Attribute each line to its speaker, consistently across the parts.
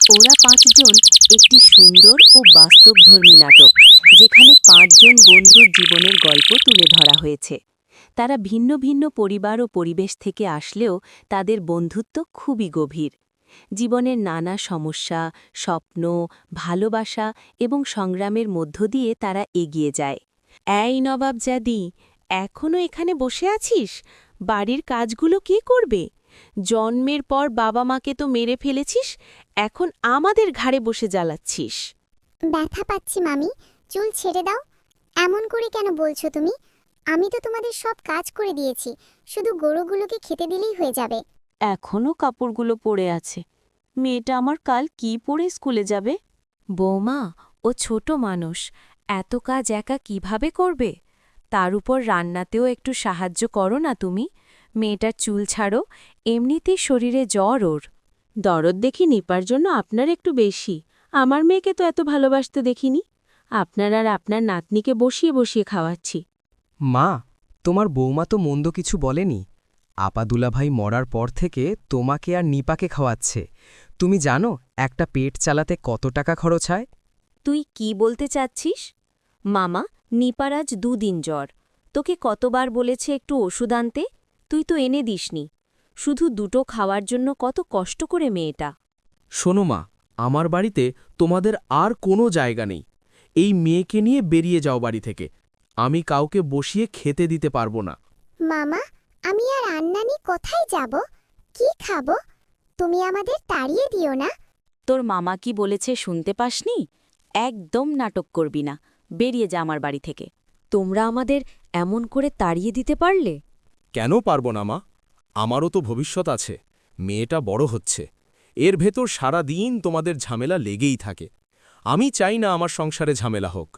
Speaker 1: ওরা পাঁচজন একটি সুন্দর ও বাস্তবধর্মী নাটক, যেখানে পাঁচজন বন্ধুর জীবনের গল্প তুলে ধরা হয়েছে। তারা ভিন্ন ভিন্ন পরিবার ও পরিবেশ থেকে আসলেও তাদের বন্ধুত্ব খুবই গভীর। জীবনের নানা সমস্যা, স্বপ্ন, ভালোবাসা এবং সংগ্রামের মধ্য দিয়ে তারা এগিয়ে যায়। এই নবাবজাদি, এখনো এখানে বসে আছিস? বাড়ির কাজগুলো কে করবে? জন্মের পর বাবা মাকে তো মেরে ফেলেছিস, এখন আমাদের ঘাড়ে বসে জ্বালাচ্ছিস।
Speaker 2: ব্যথা পাচ্ছি মামি, চুল ছেড়ে দাও। এমন করে কেন বলছো তুমি? আমি তো তোমাদের সব কাজ করে দিয়েছি, শুধু গরুগুলোকে খেতে দিলেই হয়ে যাবে।
Speaker 1: এখনও কাপড়গুলো পড়ে আছে। মেয়েটা আমার কাল কি পরে স্কুলে যাবে? বৌমা, ও ছোট মানুষ, এত কাজ একা কিভাবে করবে? তার উপর রান্নাতেও একটু সাহায্য করো না তুমি। মেয়েটার চুল ছাড়ো, এমনিতেই শরীরে জ্বর ওর। দরদ দেখি নিপার জন্য আপনার একটু বেশি। আমার মেয়েকে তো এত ভালোবাসতে দেখিনি। আপনার আর আপনার নাতনিকে বসিয়ে বসিয়ে খাওয়াচ্ছি।
Speaker 3: মা, তোমার বৌমা তো মন্দ কিছু বলেনি। আপা দুলাভাই মরার পর থেকে তোমাকে আর নিপাকে খাওয়াচ্ছে। তুমি জানো একটা পেট চালাতে কত টাকা খরচ হয়?
Speaker 1: তুই কি বলতে চাচ্ছিস? মামা, নিপার আজ 2 দিন জ্বর। তোকে কতবার বলেছে একটু ওষুধ আনতে? তুই তো এনে দিসনি। শুধু দুটো খাওয়ার জন্য কত কষ্ট করে মেয়েটা।
Speaker 4: শোনো মা, আমার বাড়িতে তোমাদের আর কোনো জায়গা নেই। এই মেয়েকে নিয়ে বেরিয়ে যাও বাড়ি থেকে। আমি কাউকে বসিয়ে খেতে দিতে পারবো না।
Speaker 2: মামা, আমি আর আন্নানি কোথায় যাব? কি খাবো? তুমি আমাদের তাড়িয়ে দিও না।
Speaker 1: তোর মামা কি বলেছে শুনতে পাসনি? একদম নাটক করবি না, বেরিয়ে যা আমার বাড়ি থেকে। তোমরা আমাদের এমন করে তাড়িয়ে দিতে পারলে?
Speaker 4: কেন পারবো না মা? আমারও তো ভবিষ্যৎ আছে। মেয়েটা বড় হচ্ছে, এর ভেতর সারা দিন তোমাদের ঝামেলা লেগেই থাকে। আমি চাই না আমার সংসারে ঝামেলা হোক।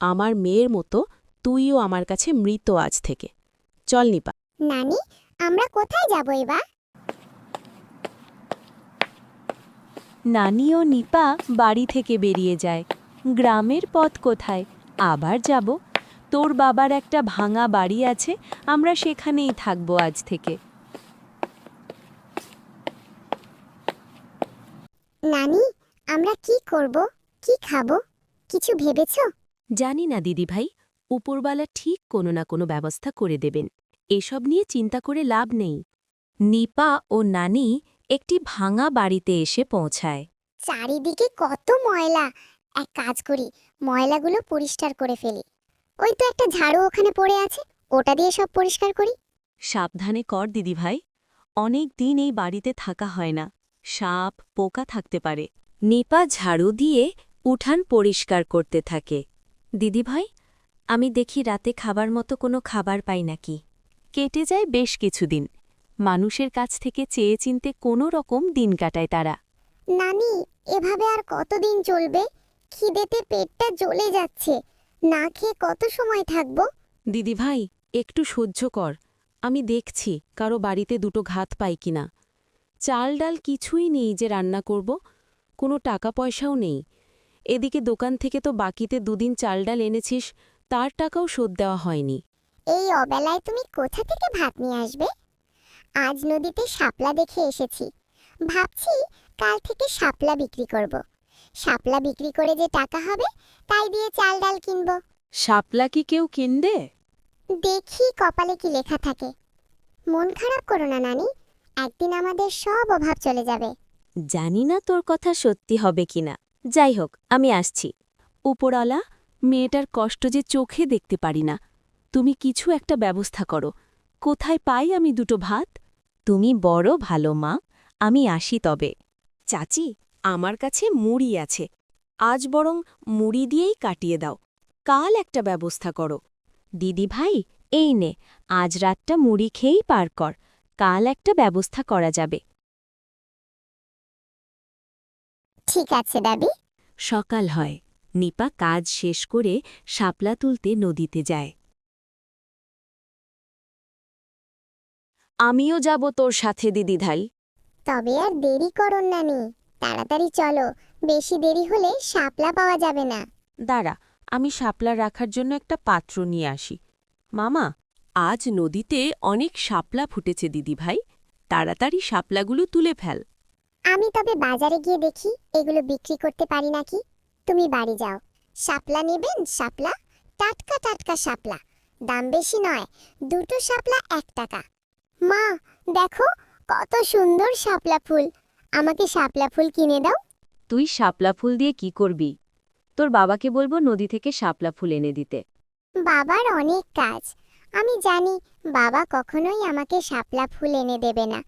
Speaker 1: আমার মেয়ের মতো তুইও আমার কাছে মৃত আজ থেকে। চল নিপা।
Speaker 2: নানি, আমরা কোথায় যাব এবার?
Speaker 1: নানি ও নিপা বাড়ি থেকে বেরিয়ে যায়। গ্রামের পথ কোথায়? আবার যাব। তোর বাবার একটা ভাঙা বাড়ি আছে, আমরা সেখানেই থাকবো আজ থেকে।
Speaker 2: নানি, আমরা কি করব? কি খাবো? কিছু ভেবেছো?
Speaker 1: জানি না দিদিভাই, উপরবালা ঠিক কোনো না কোনো ব্যবস্থা করে দেবেন। এসব নিয়ে চিন্তা করে লাভ নেই। নিপা ও নানি একটি ভাঙা বাড়িতে এসে পৌঁছায়।
Speaker 2: চারিদিকে কত ময়লা। এক কাজ করি, ময়লাগুলো পরিষ্কার করে ফেলি। ওই তো একটা ঝাড়ু ওখানে পড়ে আছে, ওটা দিয়ে সব পরিষ্কার করি।
Speaker 1: সাবধানে কর দিদিভাই, অনেক দিন এই বাড়িতে থাকা হয় না, সাপ পোকা থাকতে পারে। নিপা ঝাড়ু দিয়ে উঠান পরিষ্কার করতে থাকে। দিদিভাই, আমি দেখি রাতে খাবার মতো কোনো খাবার পাই নাকি। কেটে যায় বেশ কিছুদিন। মানুষের কাছ থেকে চেয়ে চিনতে কোনো রকম দিন কাটায় তারা।
Speaker 2: নানি, এভাবে আর কতদিন চলবে? খিদেতে পেটটা জ্বলে যাচ্ছে। না খেয়ে কত সময় থাকবো?
Speaker 1: দিদিভাই, একটু সহ্য কর। আমি দেখছি কারো বাড়িতে দুটো ঘাত পাই কিনা। চাল ডাল কিছুই নেই যে রান্না করব, কোনো টাকা পয়সাও নেই। এদিকে দোকান থেকে তো বাকিতে 2 দিন চাল ডাল এনেছিস, তার টাকাও শোধ দেওয়া হয়নি।
Speaker 2: এই অবেলায় তুমি কোথা থেকে ভাত নিয়ে আসবে? আজ নদীতে শাপলা দেখে এসেছি। ভাবছি কাল থেকে শাপলা বিক্রি করব। শাপলা বিক্রি করে যে টাকা হবে, তাই দিয়ে চাল ডাল কিনব।
Speaker 1: শাপলা কি কেউ কিনবে?
Speaker 2: দেখি কপালে কি লেখা থাকে। মন খারাপ করো না নানি, একদিন আমাদের সব অভাব চলে যাবে।
Speaker 1: জানি না তোর কথা সত্যি হবে কিনা। যাই হোক, আমি আসছি। উপরওয়ালা, মেয়েটার কষ্ট যে চোখে দেখতে পারি না। তুমি কিছু একটা ব্যবস্থা করো। কোথায় পাই আমি দুটো ভাত? তুমি বড় ভালো মা, আমি আসি তবে। চাচি, আমার কাছে মুড়ি আছে, আজ বরং মুড়ি দিয়েই কাটিয়ে দাও। কাল একটা ব্যবস্থা করো। দিদি ভাই, এই নে, আজ রাতটা মুড়ি খেয়েই পার কর, কাল একটা ব্যবস্থা করা যাবে।
Speaker 2: ঠিক আছে দাদি।
Speaker 1: সকাল হয়। নিপা কাজ শেষ করে শাপলা তুলতে নদীতে যায়। আমিও যাব তোর সাথে দিদিভাই।
Speaker 2: তবে আর দেরি করুন নানি, তাড়াতাড়ি চলো। বেশি দেরি হলে শাপলা পাওয়া যাবে না।
Speaker 1: দাঁড়া, আমি শাপলা রাখার জন্য একটা পাত্র নিয়ে আসি। মামা, আজ নদীতে অনেক শাপলা ফুটেছে দিদিভাই, তাড়াতাড়ি শাপলাগুলো তুলে ফেল।
Speaker 2: আমি তবে বাজারে গিয়ে দেখি এগুলো বিক্রি করতে পারি নাকি। তুমি বাড়ি যাও। শাপলা নেবেন? শাপলা, টাটকা টাটকা শাপলা, দাম বেশি নয়, দুটো শাপলা 1 টাকা। মা, দেখো কত সুন্দর শাপলা ফুল, আমাকে শাপলা ফুল কিনে দাও।
Speaker 1: তুই শাপলা ফুল দিয়ে কি করবি? তোর বাবাকে বলবো নদী থেকে শাপলা ফুল এনে দিতে।
Speaker 2: বাবার অনেক কাজ, আমি জানি বাবা কখনোই আমাকে শাপলা ফুল এনে দেবে না।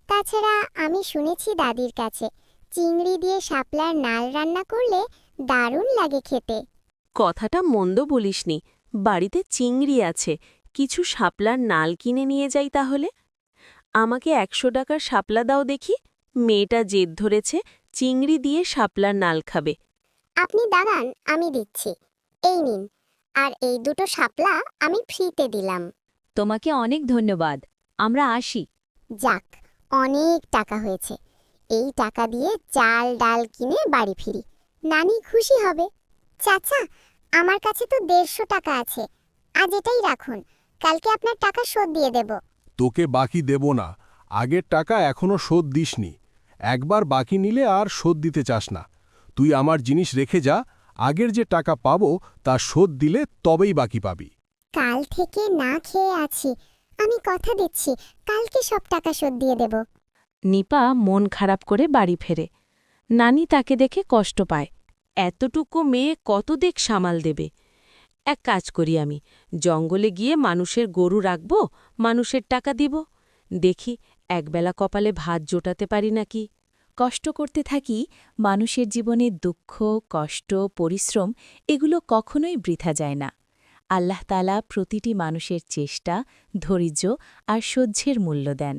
Speaker 2: তাছাড়া আমি শুনেছি দাদির কাছে চিংড়ি দিয়ে শাপলার নাল রান্না করলে দারুণ লাগে খেতে।
Speaker 1: কথাটা মন্দ বলিসনি, বাড়িতে চিংড়ি আছে, কিছু শাপলার নাল কিনে নিয়ে যাই তাহলে। আমাকে 100 টাকার শাপলা দাও দেখি, মেয়েটা জেদ ধরেছে চিংড়ি দিয়ে শাপলার নাল খাবে।
Speaker 2: আপনি দাঁড়ান, আমি দিচ্ছি। এই নিন, আর এই দুটো শাপলা আমি ফ্রিতে দিলাম।
Speaker 1: তোমাকে অনেক ধন্যবাদ, আমরা আসি।
Speaker 2: যাক, অনেক টাকা হয়েছে। এই টাকা দিয়ে চাল ডাল কিনে বাড়ি ফিরি, নানি খুশি হবে। চাচা, আমার কাছে তো 150 টাকা আছে, আজ এটাই রাখুন, কালকে আপনার টাকা শোধ দিয়ে দেব।
Speaker 5: তোকে বাকি দেব না, আগের টাকা এখনো শোধ দিসনি। একবার বাকি নিলে আর শোধ দিতে চাস না। তুই আমার জিনিস রেখে যা, আগের যে টাকা পাবো তা শোধ দিলে তবেই বাকি পাবি।
Speaker 2: কাল থেকে না খেয়ে আছি, আমি কথা দিচ্ছি কালকে সব টাকা শোধ দিয়ে দেব।
Speaker 1: নিপা মন খারাপ করে বাড়ি ফেরে। নানি তাকে দেখে কষ্ট পায়। এতটুকু মেয়ে কত দেখ সামাল দেবে। এক কাজ করি, আমি জঙ্গলে গিয়ে মানুষের গরু রাখব, মানুষের টাকা দিব, দেখি একবেলা কপালে ভাত জোটাতে পারি নাকি। কষ্ট করতে থাকি, মানুষের জীবনে দুঃখ, কষ্ট, পরিশ্রম এগুলো কখনোই বৃথা যায় না। আল্লাহ তাআলা প্রতিটি মানুষের চেষ্টা, ধৈর্য আর সহ্যের মূল্য দেন।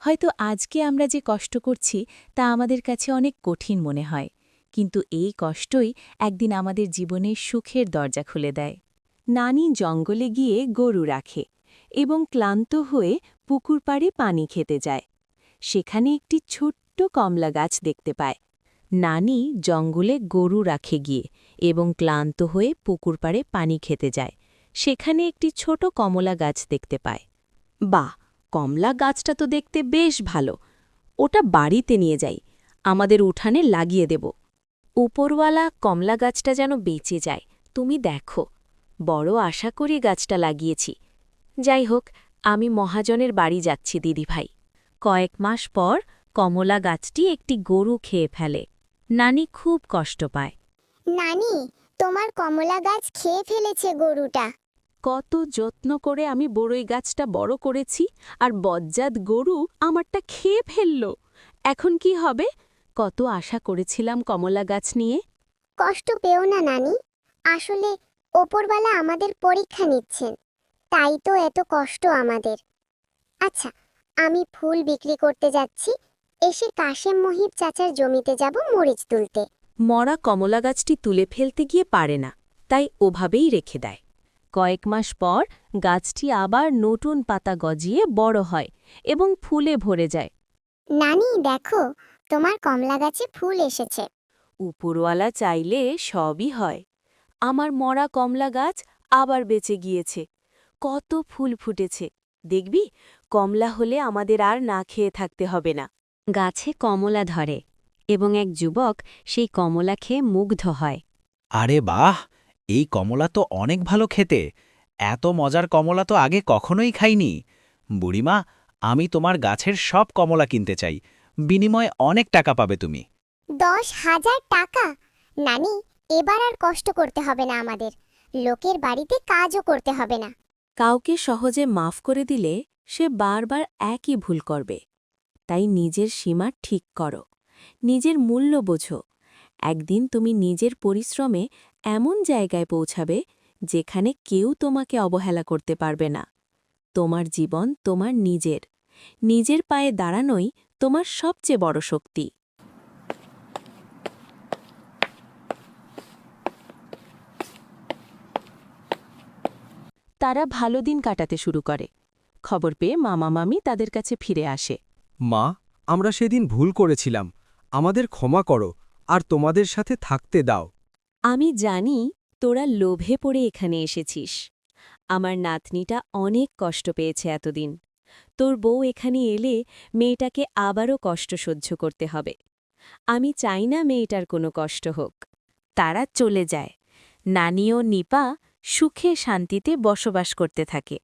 Speaker 1: হয়তো আজকে আমরা যে কষ্ট করছি তা আমাদের কাছে অনেক কঠিন মনে হয়, কিন্তু এই কষ্টই একদিন আমাদের জীবনে সুখের দরজা খুলে দেয়। নানি জঙ্গলে গিয়ে গরু রাখে এবং ক্লান্ত হয়ে পুকুর পাড়ে পানি খেতে যায়। সেখানে একটি ছোট্ট কমলা গাছ দেখতে পায়। নানি জঙ্গলে গরু রাখে গিয়ে এবং ক্লান্ত হয়ে পুকুর পাড়ে পানি খেতে যায়। সেখানে একটি ছোট কমলা গাছ দেখতে পায়। বাহ, কমলা গাছটা তো দেখতে বেশ ভালো, ওটা বাড়িতে নিয়ে যাই, আমাদের উঠানে লাগিয়ে দেব। উপরওয়ালা কমলা গাছটা যেন বেঁচে যায়, তুমি দেখো, বড় আশা করি গাছটা লাগিয়েছি। যাই হোক, আমি মহাজনের বাড়ি যাচ্ছি দিদিভাই। কয়েক মাস পর কমলা গাছটি একটি গরু খেয়ে ফেলে। নানি খুব কষ্ট পায়।
Speaker 2: নানি, তোমার কমলা গাছ খেয়ে ফেলেছে গরুটা।
Speaker 1: কত যত্ন করে আমি বড়ই গাছটা বড় করেছি, আর বজ্জাত গরু আমারটা খেয়ে ফেলল। এখন কি হবে? কত আশা করেছিলাম কমলা গাছ নিয়ে।
Speaker 2: কষ্ট পেও না নানি, আসলে ওপরওয়ালা আমাদের পরীক্ষা নিচ্ছেন, তাই তো এত কষ্ট আমাদের। আচ্ছা, আমি ফুল বিক্রি করতে যাচ্ছি, এসে কাশেম মহিব চাচার জমিতে যাব মরিচ তুলতে।
Speaker 1: মরা কমলা গাছটি তুলে ফেলতে গিয়ে পারে না, তাই ওভাবেই রেখে দেয়। কয়েক মাস পর গাছটি আবার নতুন পাতা গজিয়ে বড় হয় এবং ফুলে ভরে যায়।
Speaker 2: নানি দেখো, তোমার কমলা গাছে ফুল এসেছে।
Speaker 1: উপরওয়ালা চাইলে সবই হয়। আমার মরা কমলা গাছ আবার বেঁচে গিয়েছে, কত ফুল ফুটেছে। দেখবি, কমলা হলে আমাদের আর না খেয়ে থাকতে হবে না। গাছে কমলা ধরে এবং এক যুবক সেই কমলা খেয়ে মুগ্ধ হয়।
Speaker 6: আরে বাহ, এই কমলা তো অনেক ভালো খেতে। এত মজার কমলা তো আগে কখনোই খাইনি। বুড়িমা, আমি তোমার গাছের সব কমলা কিনতে চাই, বিনিময়ে অনেক টাকা পাবে তুমি।
Speaker 2: 10,000 টাকা? নানি, এবার আর কষ্ট করতে হবে না আমাদের, লোকের বাড়িতে কাজও করতে হবে না।
Speaker 1: কাউকে সহজে মাফ করে দিলে সে বারবার একই ভুল করবে। তাই নিজের সীমা ঠিক করো, নিজের মূল্য বোঝো। একদিন তুমি নিজের পরিশ্রমে এমন জায়গায় পৌঁছাবে যেখানে কেউ তোমাকে অবহেলা করতে পারবে না। তোমার জীবন তোমার নিজের, নিজের পায়ে দাঁড়ানোই তোমার সবচেয়ে বড় শক্তি। তারা ভালো দিন কাটাতে শুরু করে। খবর পেয়ে মামা মামি তাদের কাছে ফিরে আসে।
Speaker 3: মা, আমরা সেদিন ভুল করেছিলাম, আমাদের ক্ষমা করো আর তোমাদের সাথে থাকতে দাও।
Speaker 1: আমি জানি তোরা লোভে পড়ে এখানে এসেছিস। আমার নাতনিটা অনেক কষ্ট পেয়েছে এতদিন। তোর বউ এখানে এলে মেয়েটাকে আবারও কষ্ট সহ্য করতে হবে। আমি চাই না মেয়েটার কোনো কষ্ট হোক। তারা চলে যায়। নানি ও নিপা সুখে শান্তিতে বসবাস করতে থাকে।